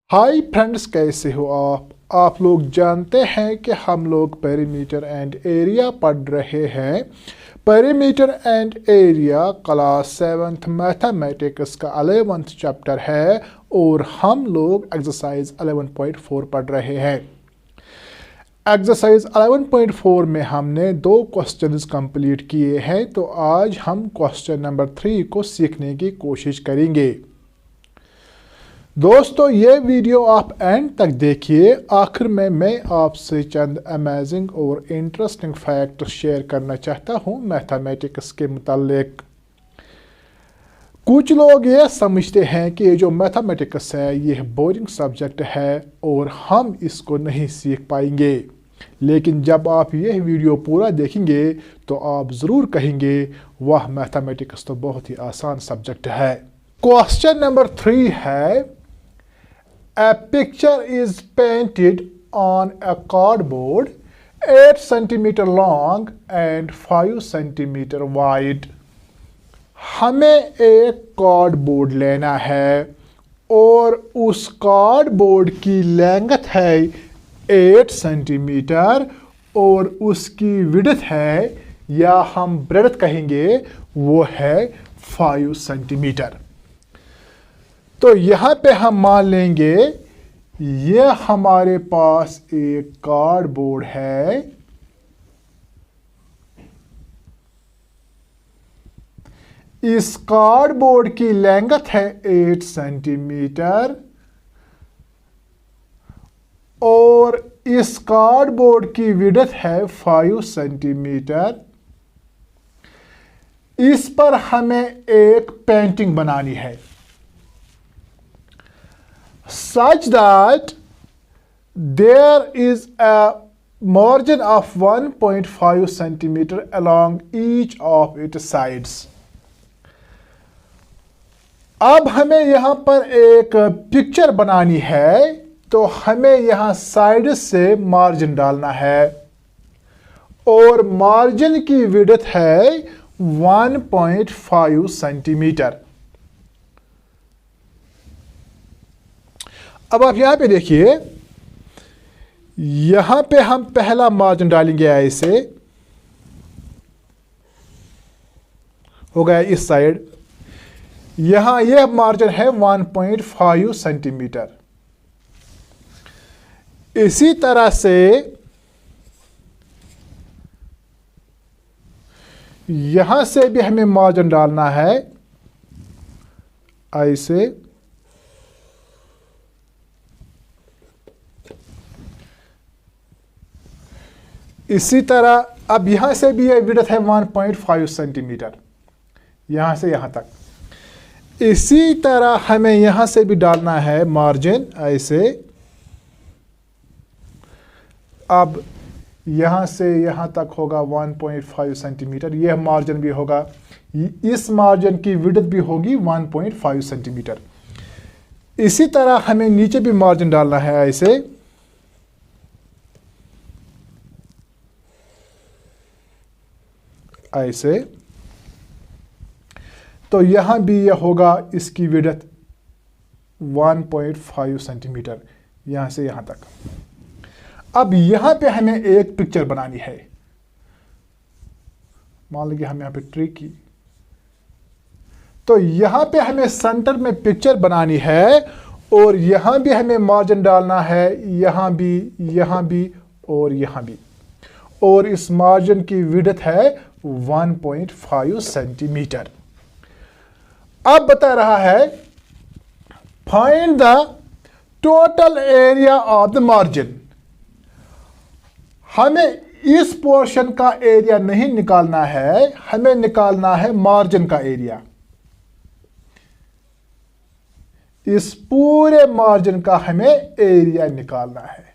Hi friends, कैसे हो आप लोग जानते हैं कि हम लोग पेरीमीटर एंड एरिया पढ़ रहे हैं। Perimeter and area class 7th mathematics का 11th चैप्टर है और हम लोग एक्सरसाइज 11.4 पढ़ रहे हैं। एक्सरसाइज 11.4 में हमने 2 क्वेश्चंस कंप्लीट किए हैं, तो आज हम क्वेश्चन नंबर 3 को सीखने की कोशिश करेंगे। दोस्तों, ये वीडियो आप एंड तक देखिए। आखिर में मैं आपसे चंद अमेजिंग और इंटरेस्टिंग फैक्ट शेयर करना चाहता हूँ मैथमेटिक्स के मुतालिक। कुछ लोग ये समझते हैं कि ये जो मैथमेटिक्स है ये बोरिंग सब्जेक्ट है और हम इसको नहीं सीख पाएंगे, लेकिन जब आप यह वीडियो पूरा देखेंगे तो आप ज़रूर कहेंगे वाह, मैथमेटिक्स तो बहुत ही आसान सब्जेक्ट है। क्वेश्चन नंबर 3 है, a picture is painted on a cardboard 8 centimeter long and 5 centimeter wide। हमें एक कार्डबोर्ड लेना है और उस कार्डबोर्ड की लेंथ है 8 सेंटीमीटर और उसकी विड्थ है, या हम ब्रेड्थ कहेंगे, वो है 5 सेंटीमीटर। तो यहाँ पे हम मान लेंगे ये हमारे पास एक कार्डबोर्ड है। इस कार्डबोर्ड की लेंथ है 8 सेंटीमीटर और इस कार्डबोर्ड की विड्थ है 5 सेंटीमीटर। इस पर हमें एक पेंटिंग बनानी है such that there is a margin of 1.5 centimeter along each of its sides। अब हमें यहां पर एक पिक्चर बनानी है, तो हमें यहां साइड से मार्जिन डालना है और मार्जिन की विड्थ है 1.5 सेंटीमीटर। अब आप यहां पे देखिए, यहां पे हम पहला मार्जिन डालेंगे, ऐसे हो गया इस साइड। यहां यह मार्जिन है 1.5 सेंटीमीटर। इसी तरह से यहां से भी हमें मार्जिन डालना है ऐसे। इसी तरह अब यहां से भी ये विड्थ है 1.5 सेंटीमीटर, यहां से यहां तक। इसी तरह हमें यहां से भी डालना है मार्जिन ऐसे। अब यहां से यहां तक होगा 1.5 सेंटीमीटर, यह मार्जिन भी होगा, इस मार्जिन की विड्थ भी होगी 1.5 सेंटीमीटर। इसी तरह हमें नीचे भी मार्जिन डालना है ऐसे। ऐसे तो यहां भी यह होगा, इसकी विड्थ 1.5 सेंटीमीटर, यहां से यहां तक। अब यहां पे हमें एक पिक्चर बनानी है। मान लीजिए हम यहां पे ट्री की, तो यहां पे हमें सेंटर में पिक्चर बनानी है और यहां भी हमें मार्जिन डालना है, यहां भी और यहां भी, और इस मार्जिन की विड्थ है 1.5 सेंटीमीटर। अब बता रहा है find the total area of the margin. हमें इस पोर्शन का एरिया नहीं निकालना है, हमें निकालना है मार्जिन का एरिया। इस पूरे मार्जिन का हमें एरिया निकालना है।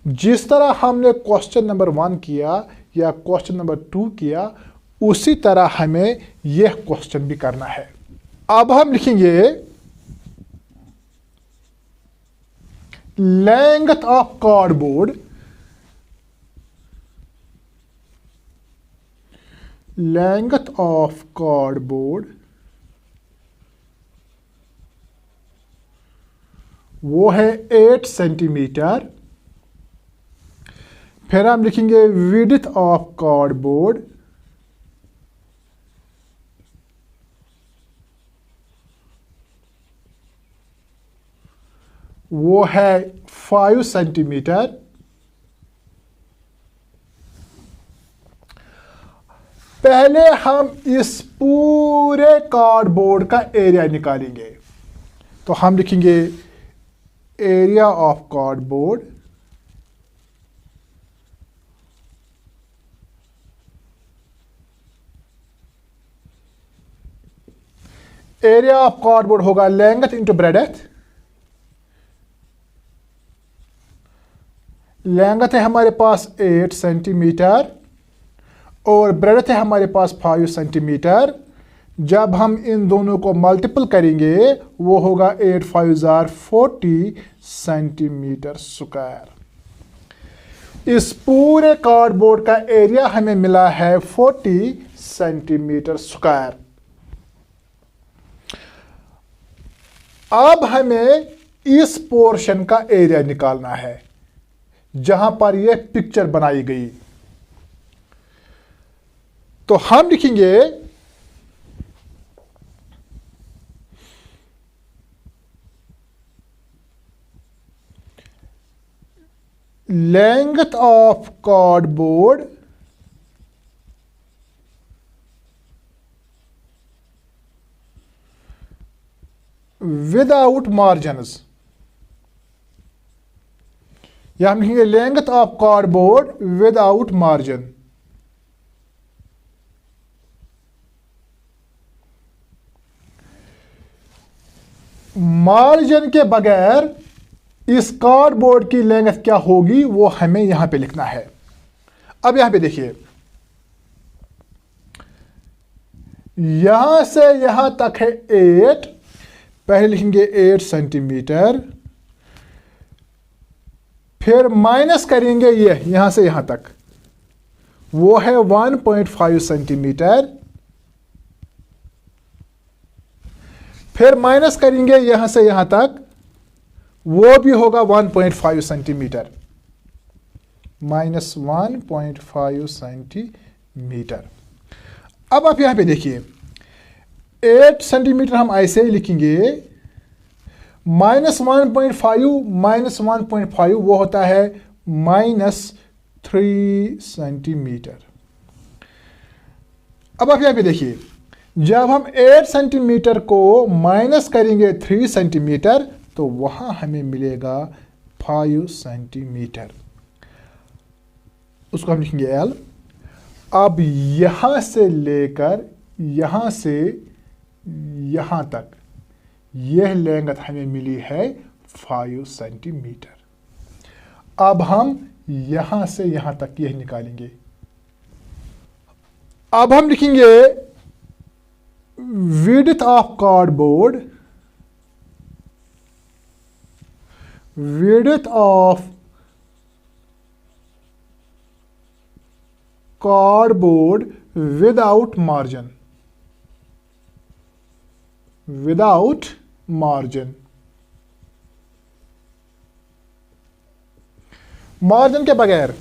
जिस तरह हमने क्वेश्चन नंबर 1 किया या क्वेश्चन नंबर 2 किया, उसी तरह हमें यह क्वेश्चन भी करना है। अब हम लिखेंगे length of cardboard, length of cardboard वो है 8 सेंटीमीटर। फिर हम लिखेंगे विड्थ ऑफ कार्डबोर्ड, वो है 5 सेंटीमीटर। पहले हम इस पूरे कार्डबोर्ड का एरिया निकालेंगे। तो हम लिखेंगे area of cardboard, area of cardboard होगा लेंथ इंटू ब्रेडेथ। लेंथ है हमारे पास 8 सेंटीमीटर और ब्रेडथ है हमारे पास 5 सेंटीमीटर। जब हम इन दोनों को मल्टीपल करेंगे वो होगा 8 5 40 सेंटीमीटर स्क्वायर। इस पूरे कार्डबोर्ड का एरिया हमें मिला है 40 सेंटीमीटर स्क्वायर। अब हमें इस पोर्शन का एरिया निकालना है जहां पर यह पिक्चर बनाई गई। तो हम लिखेंगे length of cardboard without margins, या हम लिखेंगे length of cardboard without margin. Margin के बगैर इस कार्डबोर्ड की लेंथ क्या होगी वो हमें यहां पे लिखना है। अब यहां पे देखिए, यहां से यहां तक है 8, पहले लिखेंगे 8 सेंटीमीटर, फिर माइनस करेंगे ये यहां से यहां तक, वो है 1.5 सेंटीमीटर, फिर माइनस करेंगे यहां से यहां तक, वो भी होगा 1.5 सेंटीमीटर, माइनस 1.5 सेंटीमीटर। अब आप यहां पे देखिए 8 सेंटीमीटर हम ऐसे ही लिखेंगे, माइनस 1.5 वो होता है -3 सेंटीमीटर। अब आप यहां पे देखिए, जब हम 8 सेंटीमीटर को माइनस करेंगे 3 सेंटीमीटर तो वहां हमें मिलेगा 5 सेंटीमीटर, उसको हम लिखेंगे L। अब यहां से लेकर यहां से यहां तक यह लेंथ हमें मिली है 5 सेंटीमीटर। अब हम यहां से यहां तक यह निकालेंगे। अब हम लिखेंगे width of cardboard, width of cardboard without margin, without margin. Margin के बगैर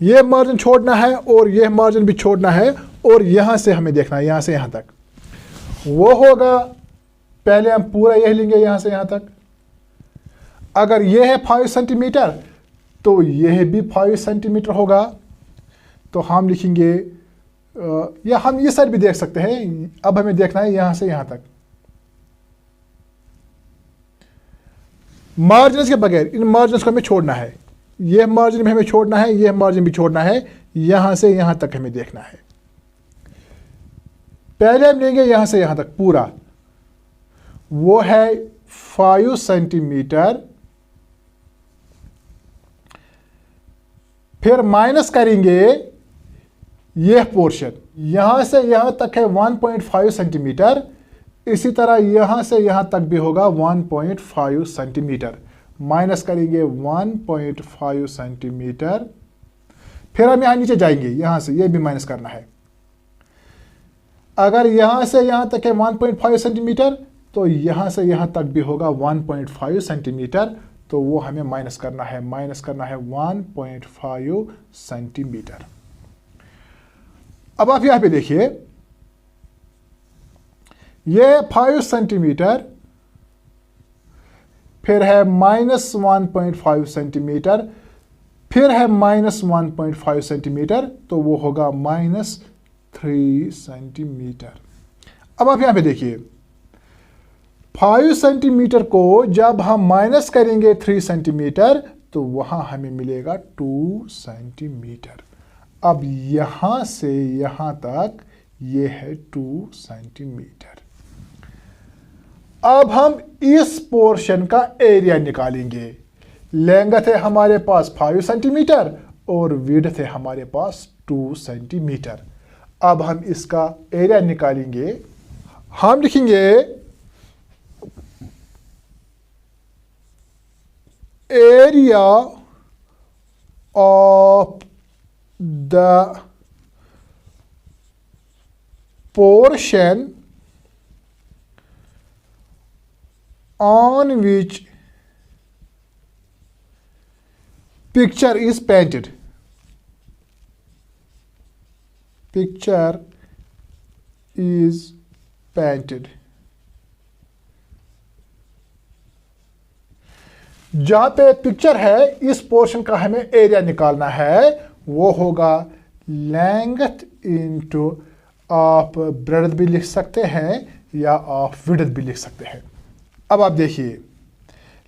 यह मार्जिन छोड़ना है और यह मार्जिन भी छोड़ना है, और यहां से हमें देखना है यहां से यहां तक, वो होगा, पहले हम पूरा यह लेंगे यहां से यहां तक। अगर यह है 5 सेंटीमीटर तो यह भी 5 सेंटीमीटर होगा। तो हम लिखेंगे, या हम ये साइड भी देख सकते हैं। अब हमें देखना है यहां से यहां तक, मार्जिन के बगैर इन मार्जिन को हमें छोड़ना है, यह मार्जिन भी हमें छोड़ना है, यह मार्जिन भी छोड़ना है, यहां से यहां तक हमें देखना है। पहले हम लेंगे यहां से यहां तक पूरा, वो है 5 सेंटीमीटर, फिर माइनस करेंगे यह पोर्शन, यहां से यहां तक है 1.5 सेंटीमीटर, इसी तरह यहां से यहां तक भी होगा 1.5 सेंटीमीटर, माइनस करेंगे 1.5 सेंटीमीटर, फिर हम यहां नीचे जाएंगे, यहां से यह भी माइनस करना है। अगर यहां से यहां तक है 1.5 सेंटीमीटर, तो यहाँ से यहाँ तक भी होगा 1.5 सेंटीमीटर, तो वो हमें माइनस करना है 1.5 सेंटीमीटर। अब आप यहाँ पे देखिए, ये 5 सेंटीमीटर, फिर है -1.5 सेंटीमीटर, फिर है -1.5 सेंटीमीटर, तो वो होगा -3 सेंटीमीटर। अब आप यहाँ पे देखिए, 5 सेंटीमीटर को जब हम माइनस करेंगे 3 सेंटीमीटर, तो वहां हमें मिलेगा 2 सेंटीमीटर। अब यहां से यहां तक ये है 2 सेंटीमीटर। अब हम इस पोर्शन का एरिया निकालेंगे। लेंथ है हमारे पास 5 सेंटीमीटर और विड्थ है हमारे पास 2 सेंटीमीटर। अब हम इसका एरिया निकालेंगे। हम लिखेंगे area of the portion on which picture is painted. Picture is painted. जहां पे पिक्चर है, इस पोर्शन का हमें एरिया निकालना है। वो होगा लेंथ इनटू, आप ब्रेड्थ भी लिख सकते हैं या आप विड्थ भी लिख सकते हैं। अब आप देखिए,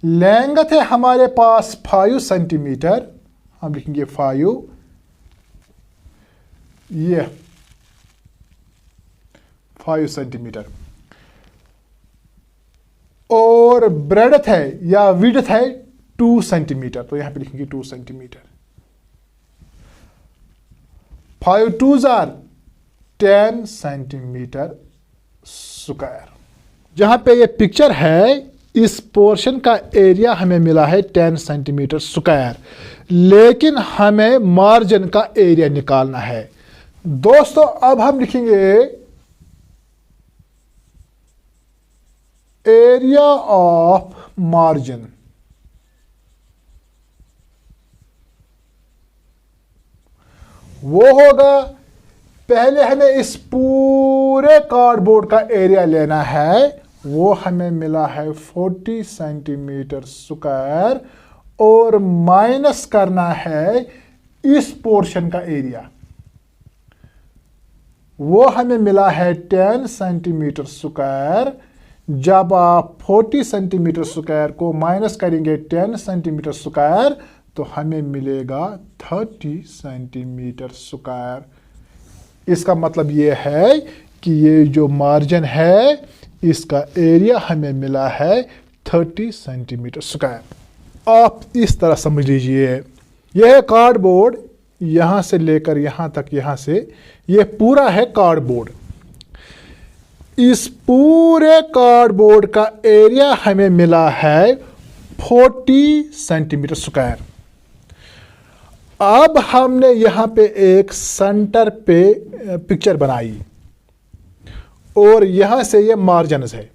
लेंथ है हमारे पास 5 सेंटीमीटर, हम लिखेंगे 5, ये 5 सेंटीमीटर, और ब्रेड्थ है या विड्थ है 2 सेंटीमीटर, तो यहां पे लिखेंगे 2 centimetre. 5 2s are 10 centimetre square. जहां पे ये पिक्चर है, इस पोर्शन का एरिया हमें मिला है 10 सेंटीमीटर स्क्वायर, लेकिन हमें मार्जिन का एरिया निकालना है। दोस्तों, अब हम लिखेंगे एरिया ऑफ मार्जिन। वो होगा, पहले हमें इस पूरे कार्डबोर्ड का एरिया लेना है। वो हमें मिला है 40 सेंटीमीटर स्क्वायर, और माइनस करना है इस पोर्शन का एरिया। वो हमें मिला है 10 सेंटीमीटर स्क्वायर। जब आप 40 सेंटीमीटर स्क्वायर को माइनस करेंगे 10 सेंटीमीटर स्क्वायर, तो हमें मिलेगा 30 सेंटीमीटर स्क्वायर। इसका मतलब ये है कि ये जो मार्जिन है, इसका एरिया हमें मिला है 30 सेंटीमीटर स्क्वायर। आप इस तरह समझ लीजिए, यह है कार्डबोर्ड, यहां से लेकर यहां तक, यहां से यह पूरा है कार्डबोर्ड। इस पूरे कार्डबोर्ड का एरिया हमें मिला है 40 सेंटीमीटर स्क्वायर। अब हमने यहां पे एक सेंटर पे पिक्चर बनाई, और यहां से ये मार्जिन्स है।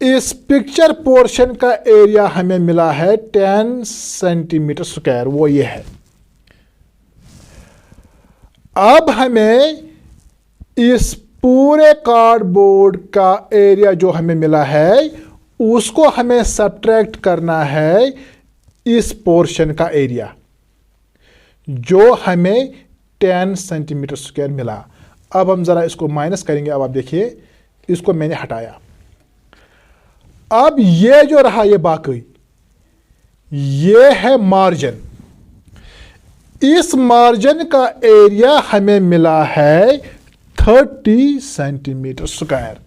इस पिक्चर पोर्शन का एरिया हमें मिला है 10 सेंटीमीटर स्क्वायर, वो ये है। अब हमें इस पूरे कार्डबोर्ड का एरिया जो हमें मिला है, उसको हमें सब्ट्रैक्ट करना है इस पोर्शन का एरिया, जो हमें 10 सेंटीमीटर स्क्वायर मिला। अब हम जरा इसको माइनस करेंगे। अब आप देखिए, इसको मैंने हटाया। अब ये जो रहा, ये बाकी, ये है मार्जिन। इस मार्जिन का एरिया हमें मिला है 30 सेंटीमीटर स्क्वायर।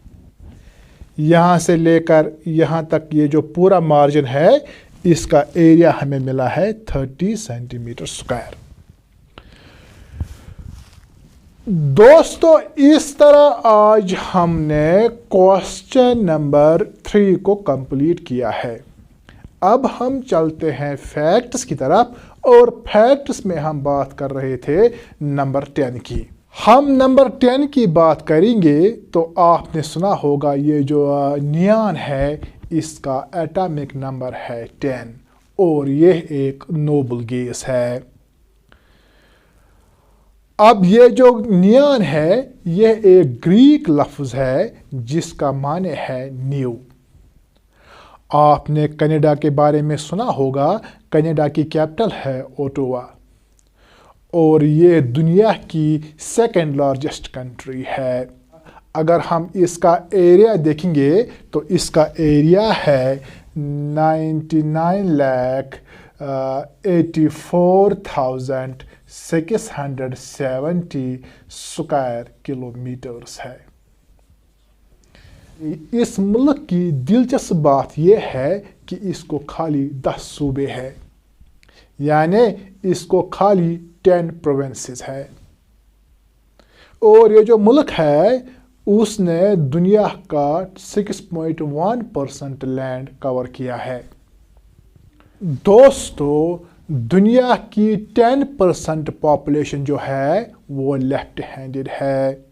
यहां से लेकर यहां तक ये जो पूरा मार्जिन है, इसका एरिया हमें मिला है 30 सेंटीमीटर स्क्वायर। दोस्तों, इस तरह आज हमने क्वेश्चन नंबर 3 को कंप्लीट किया है। अब हम चलते हैं फैक्ट्स की तरफ, और फैक्ट्स में हम बात कर रहे थे नंबर 10 की। हम नंबर 10 की बात करेंगे तो आपने सुना होगा ये जो नियॉन है इसका एटॉमिक नंबर है 10 और यह एक नोबल गैस है। अब ये जो नियॉन है यह एक ग्रीक लफ्ज़ है जिसका माने है न्यू। आपने कनाडा के बारे में सुना होगा, कनाडा की कैपिटल है ओटावा और ये दुनिया की सेकंड लार्जेस्ट कंट्री है। अगर हम इसका एरिया देखेंगे तो इसका एरिया है 99,84,670 स्क्वायर किलोमीटर्स है। इस मुल्क की दिलचस्प बात यह है कि इसको खाली 10 सूबे हैं, यानी इसको खाली 10 प्रोविंसेस है। और ये जो मुल्क है उसने दुनिया का 6.1% लैंड कवर किया है। दोस्तों, दुनिया की 10% पॉपुलेशन जो है वो लेफ्ट हैंडेड है।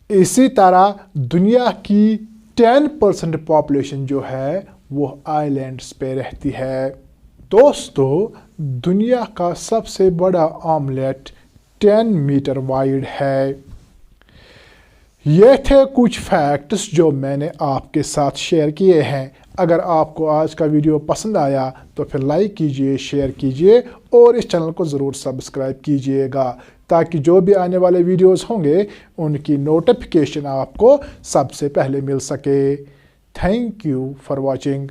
इसी तरह दुनिया की 10% पॉपुलेशन जो है वो आइलैंड्स पे रहती है। दोस्तों, दुनिया का सबसे बड़ा ऑमलेट 10 मीटर वाइड है। ये थे कुछ फैक्ट्स जो मैंने आपके साथ शेयर किए हैं। अगर आपको आज का वीडियो पसंद आया तो फिर लाइक कीजिए, शेयर कीजिए और इस चैनल को ज़रूर सब्सक्राइब कीजिएगा ताकि जो भी आने वाले वीडियोस होंगे उनकी नोटिफिकेशन आपको सबसे पहले मिल सके। Thank you for watching.